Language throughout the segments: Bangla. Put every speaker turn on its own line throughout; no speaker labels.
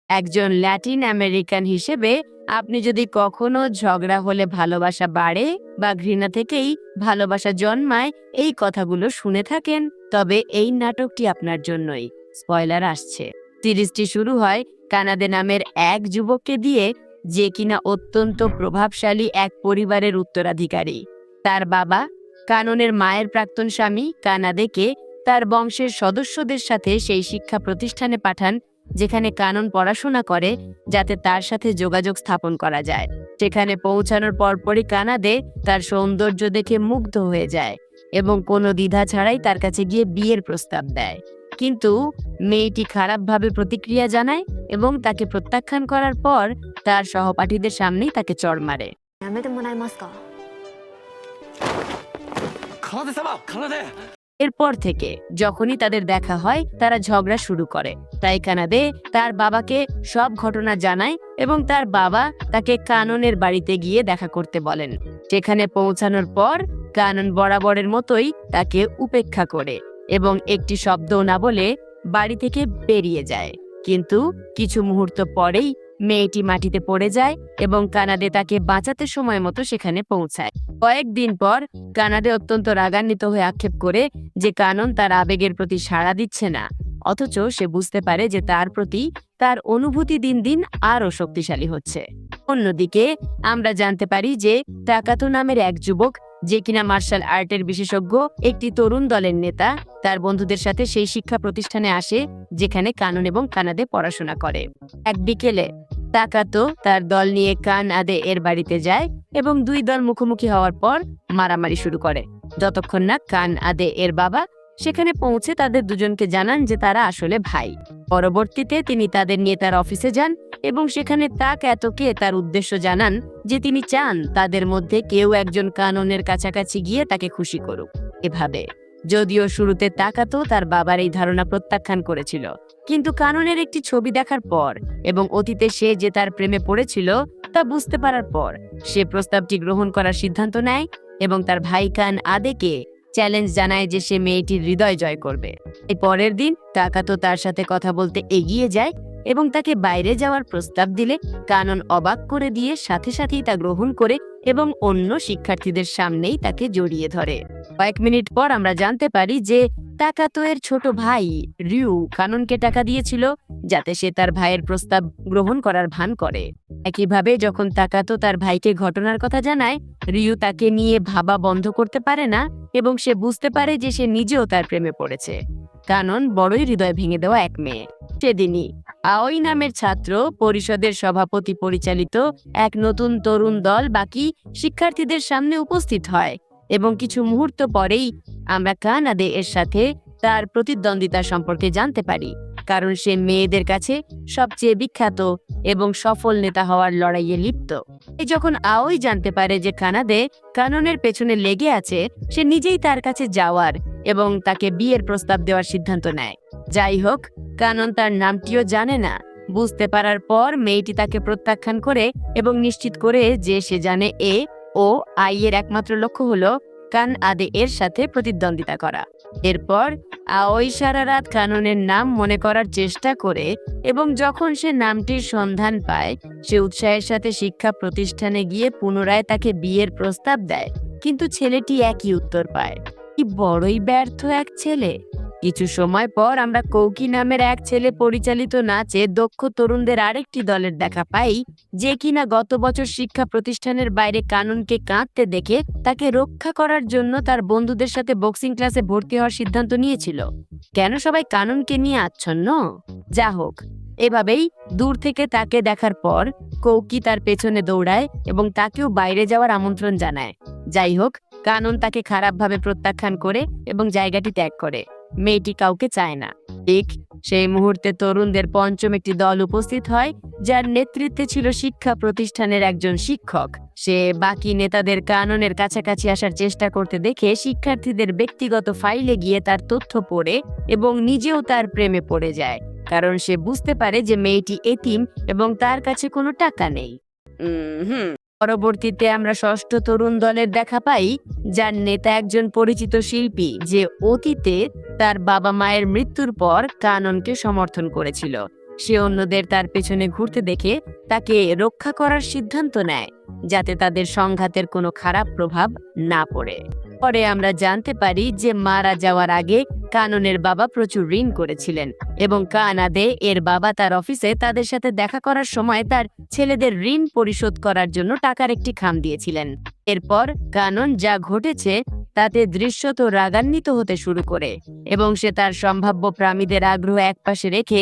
একজন ল্যাটিন আমেরিকান হিসেবে আপনি যদি কখনো ঝগড়া হলে ভালোবাসা বাড়ে বা ঘৃণা থেকেই ভালোবাসা জন্মায় এই কথাগুলো শুনে থাকেন, তবে এই নাটকটি আপনার জন্যই। স্পয়লার আসছে। সিরিজটি শুরু হয় কানাদে নামের এক যুবককে দিয়ে, যে কিনা অত্যন্ত প্রভাবশালী এক পরিবারের উত্তরাধিকারী। তার বাবা কাননের মায়ের প্রাক্তন স্বামী কানাদেকে তার বংশের সদস্যদের সাথে সেই শিক্ষা প্রতিষ্ঠানে পাঠান যেখানে কানন পড়াশোনা করে, যাতে তার সাথে যোগাযোগ স্থাপন করা যায়। সেখানে পৌঁছানোর পরপরই কানাদে তার সৌন্দর্য দেখে মুগ্ধ হয়ে যায় এবং কোনো দ্বিধা ছাড়াই তার কাছে গিয়ে বিয়ের প্রস্তাব দেয়। কিন্তু মেয়েটি খারাপভাবে প্রতিক্রিয়া জানায় এবং তাকে প্রত্যাখ্যান করার পর তার সহপাঠীদের সামনেই তাকে চড় মারে।
やめてもらえますか。
এরপর থেকে যখনই তাদের দেখা হয় তারা ঝগড়া শুরু করে। তাই কানাদে তার বাবাকে সব ঘটনা জানায় এবং তার বাবা তাকে কাননের বাড়িতে গিয়ে দেখা করতে বলেন। সেখানে পৌঁছানোর পর কানন বরাবরের মতোই তাকে উপেক্ষা করে এবং একটি শব্দও না বলে বাড়ি থেকে বেরিয়ে যায়। কিন্তু কিছু মুহূর্ত পরেই মেয়েটি মাটিতে পড়ে যায় এবং কানাদে তাকে বাঁচাতে সময় মতো সেখানে পৌঁছায়। কয়েকদিন পর কানাডে অত্যন্ত রাগান্বিত হয়ে আক্ষেপ করে যে কানন তার আবেগের প্রতি সাড়া দিচ্ছে না, অথচ সে বুঝতে পারে যে তার প্রতি তার অনুভূতি দিন দিন আরও শক্তিশালী হচ্ছে। অন্যদিকে আমরা জানতে পারি যে তাকাতো নামের এক যুবক, যে কিনা মার্শাল আর্টের বিশেষজ্ঞ, একটি তরুণ দলের নেতা, তার বন্ধুদের সাথে সেই শিক্ষা প্রতিষ্ঠানে আসে যেখানে কানন এবং কানাদে পড়াশোনা করে। এক বিকেলে তাকাতো তার দল নিয়ে কানাদে এর বাড়িতে যায় এবং দুই দল মুখোমুখি হওয়ার পর মারামারি শুরু করে, যতক্ষণ না কানাদে এর বাবা সেখানে পৌঁছে তাদের দুজনকে জানান যে তারা আসলে ভাই। পরবর্তীতে তিনি তাদের নিয়ে তার অফিসে যান এবং সেখানে তাকাতোকে তার উদ্দেশ্য জানান যে তিনি চান তাদের মধ্যে কেউ একজন কাননের কাছাকাছি গিয়ে তাকে খুশি করুক। এভাবে যদিও শুরুতে তাকাতো তার বাবার এই ধারণা প্রত্যাখ্যান করেছিল, কিন্তু কাননের একটি ছবি দেখার পর এবং অতীতে সে যে তার প্রেমে পড়েছিল তা বুঝতে পারার পর সে প্রস্তাবটি গ্রহণ করার সিদ্ধান্ত নেয় এবং তার ভাই কানাদেকে চ্যালেঞ্জ জানায় যে সে মেয়েটির হৃদয় জয় করবে। এই পরের দিন তাকাতো তার সাথে কথা বলতে এগিয়ে যায় এবং তাকে বাইরে যাওয়ার প্রস্তাব দিলে কানন অবাক করে দিয়ে সাথে সাথেই তা গ্রহণ করে এবং অন্য শিক্ষার্থীদের সামনেই তাকে জড়িয়ে ধরে। কয়েক মিনিট পর আমরা জানতে পারি যে তাকাতো এর ছোট ভাই রিউ কাননকে টাকা দিয়েছিল যাতে সে তার ভাইয়ের প্রস্তাব গ্রহণ করার ভান করে। একইভাবে যখন তাকাতো তার ভাইকে ঘটনার কথা জানায়, রিউ তাকে নিয়ে ভাবা বন্ধ করতে পারে না এবং সে বুঝতে পারে যে সে নিজেও তার প্রেমে পড়েছে। কানন বড়ই হৃদয় ভেঙে দেওয়া এক মেয়ে। সেদিনই আওই নামের ছাত্র পরিষদের সভাপতি পরিচালিত এক নতুন তরুণ দল বাকি শিক্ষার্থীদের সামনে উপস্থিত হয় এবং কিছু মুহূর্ত পরেই আমরা কানাদে এর সাথে তার প্রতিদ্বন্দ্বিতা সম্পর্কে জানতে পারি, কারণ সে মেয়েদের কাছে সবচেয়ে বিখ্যাত এবং সফল নেতা হওয়ার লড়াইয়ে লিপ্ত। এই যখন আওই জানতে পারে যে কানাদে কাননের পেছনে লেগে আছে, সে নিজেই তার কাছে যাওয়ার এবং তাকে বিয়ের প্রস্তাব দেওয়ার সিদ্ধান্ত নেয়। যাই হোক, কানন তার নামটিও জানে না। বুঝতে পারার পর মেয়েটি তাকে প্রত্যাখ্যান করে এবং নিশ্চিত করে যে সে জানে ও আই এর একমাত্র লক্ষ্য হলো কানাদে এর সাথে প্রতিদ্বন্দ্বিতা করা। এরপর আওই সারা রাত কাননের নাম মনে করার চেষ্টা করে এবং যখন সে নামটির সন্ধান পায়, সে উৎসাহের সাথে শিক্ষা প্রতিষ্ঠানে গিয়ে পুনরায় তাকে বিয়ের প্রস্তাব দেয়, কিন্তু ছেলেটি একই উত্তর পায়। কি বড়ই ব্যর্থ এক ছেলে। কিছু সময় পর আমরা কৌকি নামের এক ছেলে পরিচালিত নাচে দক্ষ তরুণদের আরেকটি দলের দেখা পাই, যে কিনা গত বছর শিক্ষা প্রতিষ্ঠানের বাইরে কাননকে কাঁদতে দেখে তাকে রক্ষা করার জন্য তার বন্ধুদের সাথে বক্সিং ক্লাসে ভর্তি হওয়ার সিদ্ধান্ত নিয়েছিল। কেন সবাই কাননকে নিয়ে আচ্ছন্ন? যা হোক, এভাবেই দূর থেকে তাকে দেখার পর কৌকি তার পেছনে দৌড়ায় এবং তাকেও বাইরে যাওয়ার আমন্ত্রণ জানায়। যাই হোক, কানন তাকে খারাপভাবে প্রত্যাখ্যান করে এবং জায়গাটি ত্যাগ করে। মেয়েটি কাউকে চায় না। ঠিক সেই মুহূর্তে তরুণদের পঞ্চম একটি দল উপস্থিত হয়, যার নেতৃত্বে ছিল শিক্ষা প্রতিষ্ঠানের একজন শিক্ষক। সে বাকি নেতাদের কাননের কাছাকাছি আসার চেষ্টা করতে দেখে শিক্ষার্থীদের ব্যক্তিগত ফাইলে গিয়ে তার তথ্য পড়ে এবং নিজেও তার প্রেমে পড়ে যায়, কারণ সে বুঝতে পারে যে মেয়েটি এতিম এবং তার কাছে কোনো টাকা নেই। পরবর্তীতে আমরা ষষ্ঠ তরুণ দলের দেখা পাই, যার নেতা একজন পরিচিত শিল্পী, যে অতীতে তার বাবা মায়ের মৃত্যুর পর কাননকে সমর্থন করেছিল সে অন্যদের তার পেছনে ঘুরতে দেখে তাকে রক্ষা করার সিদ্ধান্ত নেয়, যাতে তাদের সংঘাতের কোনো খারাপ প্রভাব না পড়ে। পরে আমরা জানতে পারি যে মারা যাওয়ার আগে কাননের বাবা প্রচুর ঋণ করেছিলেন এবং কানাদে এর বাবা তার অফিসে তাদের সাথে দেখা করার সময় তার ছেলেদের ঋণ পরিশোধ করার জন্য টাকার একটি খাম দিয়েছিলেন। এরপর কানন যা ঘটেছে তাতে দৃশ্যত রাগান্বিত হতে শুরু করে এবং সে তার সম্ভাব্য প্রামীদের আগ্রহ একপাশে রেখে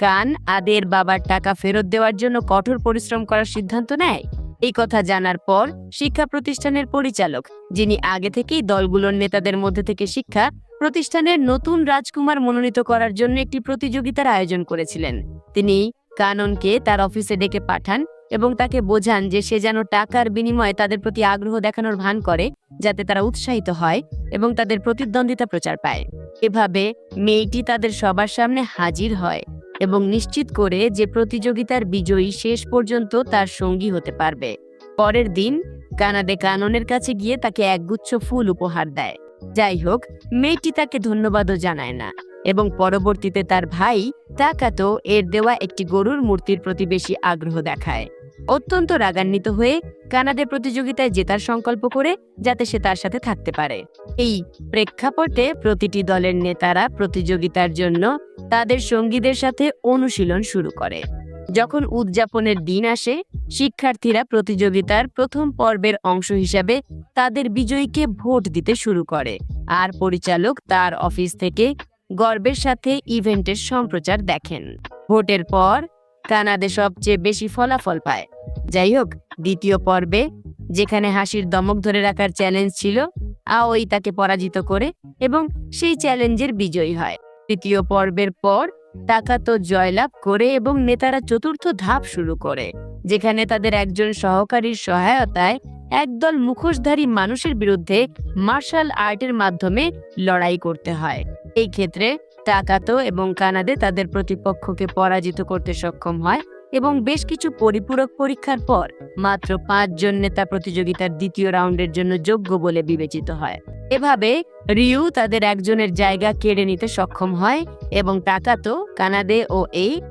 কানাদের বাবার টাকা ফেরত দেওয়ার জন্য কঠোর পরিশ্রম করার সিদ্ধান্ত নেয়। এই কথা জানার পর শিক্ষা প্রতিষ্ঠানের পরিচালক, যিনি আগে থেকেই দলগুলোর নেতাদের মধ্যে থেকে শিক্ষা প্রতিষ্ঠানের নতুন রাজকুমার মনোনীত করার জন্য একটি প্রতিযোগিতার আয়োজন করেছিলেন, তিনি কাননকে তার অফিসে ডেকে পাঠান এবং তাকে বোঝান যে সে যেন টাকার বিনিময়ে তাদের প্রতি আগ্রহ দেখানোর ভান করে, যাতে তারা উৎসাহিত হয় এবং তাদের প্রতিদ্বন্দ্বিতা প্রচার পায়। এভাবে মেয়েটি তাদের সবার সামনে হাজির হয় এবং নিশ্চিত করে যে প্রতিযোগিতার বিজয়ী শেষ পর্যন্ত তার সঙ্গী হতে পারবে। পরের দিন কানাদে কাননের কাছে গিয়ে তাকে একগুচ্ছ ফুল উপহার দেয়। যাই হোক, মেয়েটি তাকে ধন্যবাদও জানায় না এবং পরবর্তীতে তার ভাই তাকাতো এর দেওয়া একটি গরুর মূর্তির প্রতি বেশি আগ্রহ দেখায়। অত্যন্ত রাগান্বিত হয়ে কানাদে প্রতিযোগিতায় জেতার সংকল্প করে, যাতে সে তার সাথে থাকতে পারে। এই প্রেক্ষাপটে প্রতিটি দলের নেতারা প্রতিযোগিতার জন্য তাদের সঙ্গীদের সাথে অনুশীলন শুরু করে। যখন উদযাপনের দিন আসে, শিক্ষার্থীরা প্রতিযোগিতার প্রথম পর্বের অংশ হিসাবে তাদের বিজয়ীকে ভোট দিতে শুরু করে, আর পরিচালক তার অফিস থেকে গর্বের সাথে ইভেন্টের সম্প্রচার দেখেন। ভোটের পর কানাদে সবচেয়ে বেশি ফলাফল পায়। যাই হোক, দ্বিতীয় পর্বে, যেখানে হাসির দমক ধরে রাখার চ্যালেঞ্জ ছিল, আওই তাকে পরাজিত করে এবং সেই চ্যালেঞ্জের বিজয়ী হয়। তৃতীয় পর্বের পর তাকাতো জয়লাভ করে এবং নেতারা চতুর্থ ধাপ শুরু করে, যেখানে তাদের একজন সহকারীর সহায়তায় একদল মুখোশধারী মানুষের বিরুদ্ধে মার্শাল আর্টের মাধ্যমে লড়াই করতে হয়। এই ক্ষেত্রে তাকাতো এবং কানাদে তাদের প্রতিপক্ষকে পরাজিত করতে সক্ষম হয় এবং বেশ কিছু পরিপূরক পরীক্ষার পর মাত্র 5 জন নেতা প্রতিযোগিতার দ্বিতীয় রাউন্ডের জন্য যোগ্য বলে বিবেচিত হয়। এভাবে রিউ তাদের একজনের জায়গা কেড়ে নিতে সক্ষম হয় এবং তাকাতো কানাদে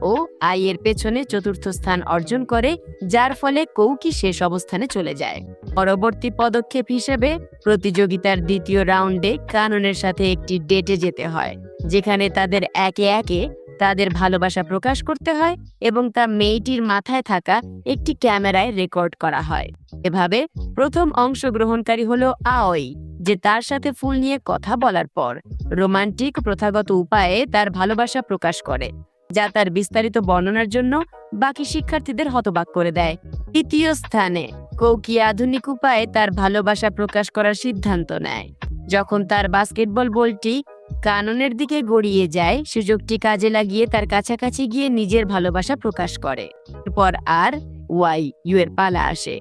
ও আই এর পেছনে চতুর্থ স্থান অর্জন করে, যার ফলে কৌকি শেষ অবস্থানে চলে যায়। পরবর্তী পদক্ষেপ হিসেবে প্রতিযোগিতার দ্বিতীয় রাউন্ডে কাননের সাথে একটি ডেটে যেতে হয়, যেখানে তাদের একে একে তাদের ভালোবাসা প্রকাশ করতে হয় এবং তা মেয়েটির মাথায় থাকা একটি ক্যামেরায় রেকর্ড করা হয়। এভাবে প্রথম অংশগ্রহণকারী হলো আওই, যে তার সাথে ফুল নিয়ে কথা বলার পর রোমান্টিক প্রথাগত উপায়ে তার ভালোবাসা প্রকাশ করে, যা তার বিস্তারিত বর্ণনার জন্য বাকি শিক্ষার্থীদের হতবাক করে দেয়। তৃতীয় স্থানে কৌকি আধুনিক উপায়ে তার ভালোবাসা প্রকাশ করার সিদ্ধান্ত নেয়। যখন তার বাস্কেটবল বলটি কাননের দিকে গড়িয়ে যায়, সুযোগটি কাজে লাগিয়ে তার কাছাকাছি গিয়ে নিজের ভালোবাসা প্রকাশ করে। এরপর আর ইউ এর পালা আসে।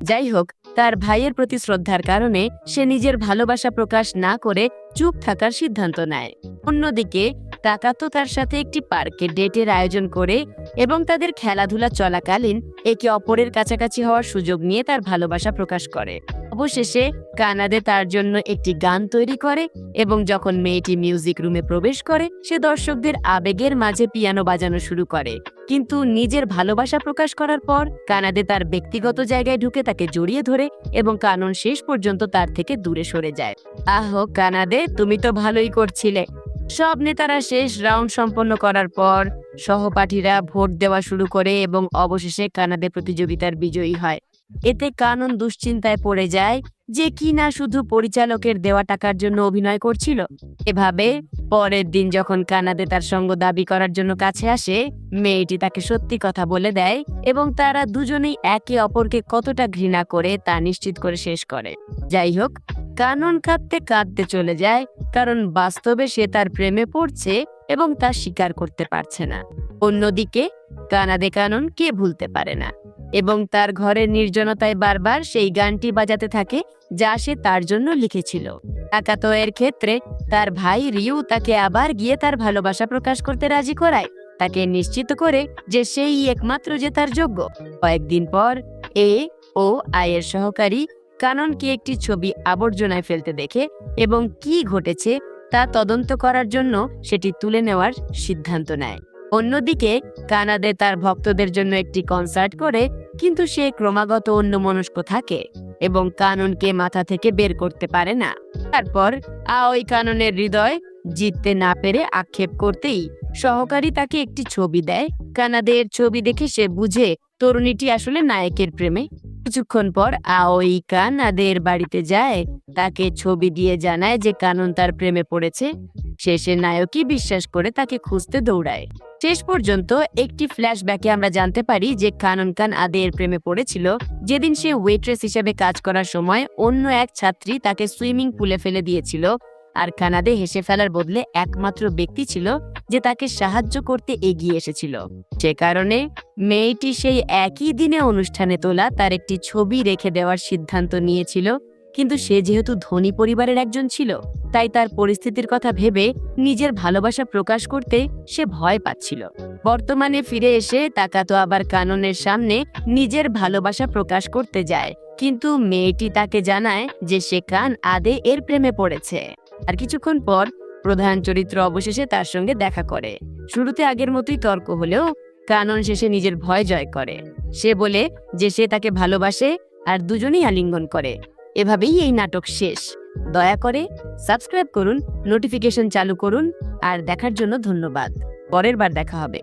যাই হোক, তার ভাইয়ের প্রতি শ্রদ্ধার কারণে সে নিজের ভালোবাসা প্রকাশ না করে চুপ থাকার সিদ্ধান্ত নেয়। অন্যদিকে তাকাতো তার সাথে একটি পার্কে ডেটের আয়োজন করে এবং তাদের খেলাধুলা চলাকালীন একে অপরের কাছাকাছি হওয়ার সুযোগ নিয়ে তার ভালোবাসা প্রকাশ করে। অবশেষে কানাদে তার জন্য একটি গান তৈরি করে এবং যখন মেয়েটি মিউজিক রুমে প্রবেশ করে, সে দর্শকদের আবেগের মাঝে পিয়ানো বাজানো শুরু করে। কিন্তু নিজের ভালোবাসা প্রকাশ করার পর কানাদে তার ব্যক্তিগত জায়গায় ঢুকে তাকে জড়িয়ে ধরে এবং কানন শেষ পর্যন্ত তার থেকে দূরে সরে যায়। কানাদে, তুমি তো ভালোই করছিলে। সব নেতারা শেষ রাউন্ড সম্পন্ন করার পর সহপাঠীরা ভোট দেওয়া শুরু করে এবং অবশেষে কানাদে প্রতিযোগিতার বিজয়ী হয়। এতে কানন দুশ্চিন্তায় পড়ে যায় যে কিনা শুধু পরিচালকের দেওয়া টাকার জন্য অভিনয় করছিল। এভাবে পরের দিন যখন কানাদে তার সঙ্গ দাবি করার জন্য কাছে আসে, মেয়েটি তাকে সত্যি কথা বলে দেয় এবং তারা দুজনেই একে অপরকে কতটা ঘৃণা করে তা নিশ্চিত করে শেষ করে। যাই হোক, কানন কাঁদতে কাঁদতে চলে যায়, কারণ বাস্তবে সে তার প্রেমে পড়ছে এবং তা স্বীকার করতে পারছে না। অন্যদিকে কানাদে কানন কে ভুলতে পারে না এবং তার ঘরের নির্জনতায় বারবার সেই গানটি বাজাতে থাকে যা সে তার জন্য লিখেছিল। তাকাতো এর ক্ষেত্রে তার ভাই রিউ তাকে আবার গিয়ে তার ভালোবাসা প্রকাশ করতে রাজি করায়, তাকে নিশ্চিত করে যে সেই একমাত্র যে তার যোগ্য। কয়েকদিন পর আই এর সহকারী কাননকে একটি ছবি আবর্জনায় ফেলতে দেখে এবং কি ঘটেছে তা তদন্ত করার জন্য সেটি তুলে নেওয়ার সিদ্ধান্ত নেয়। অন্যদিকে কানাদে তার ভক্তদের জন্য একটি কনসার্ট করে, কিন্তু সে ক্রমাগত অন্যমনস্ক থাকে এবং কাননকে মাথা থেকে বের করতে পারে না। তারপর আওই কাননের হৃদয় জিততে না পেরে আক্ষেপ করতেই সহকারী তাকে একটি ছবি দেয়। কানাদের ছবি দেখে সে বুঝে তরুণীটি আসলে নায়কের প্রেমে। কিছুক্ষণ পর আওই কানাদের বাড়িতে যায়, তাকে ছবি দিয়ে জানায় যে কানন তার প্রেমে পড়েছে। শেষে নায়কই বিশ্বাস করে তাকে খুঁজতে দৌড়ায়। শেষ পর্যন্ত একটি ফ্ল্যাশব্যাকে আমরা জানতে পারি যে কানন কান আদের প্রেমে পড়েছিল যেদিন সে ওয়েট্রেস হিসেবে কাজ করার সময় অন্য এক ছাত্রী তাকে সুইমিং পুলে ফেলে দিয়েছিল, আর কানাদে হেসে ফেলার বদলে একমাত্র ব্যক্তি ছিল যে তাকে সাহায্য করতে এগিয়ে এসেছিল। সে কারণে মেয়েটি সেই একই দিনে অনুষ্ঠানে তোলা তার একটি ছবি রেখে দেওয়ার সিদ্ধান্ত নিয়েছিল, কিন্তু সে যেহেতু ধনী পরিবারের একজন ছিল, তাই তার পরিস্থিতির কথা ভেবে নিজের ভালোবাসা প্রকাশ করতে সে ভয় পাচ্ছিল। বর্তমানে ফিরে এসে তাকাতো আবার কাননের সামনে নিজের ভালোবাসা প্রকাশ করতে যায়, কিন্তু মেয়েটি তাকে জানায় যে সে কান আদে এর প্রেমে পড়েছে। আর কিছুক্ষণ পর প্রধান চরিত্র অবশেষে তার সঙ্গে দেখা করে। শুরুতে আগের মতোই তর্ক হলেও কানন শেষে নিজের ভয় জয় করে। সে বলে যে সে তাকে ভালোবাসে, আর দুজনেই আলিঙ্গন করে। এভাবেই এই নাটক শেষ। দয়া করে সাবস্ক্রাইব করুন, নোটিফিকেশন চালু করুন, আর দেখার জন্য ধন্যবাদ। পরের বার দেখা হবে।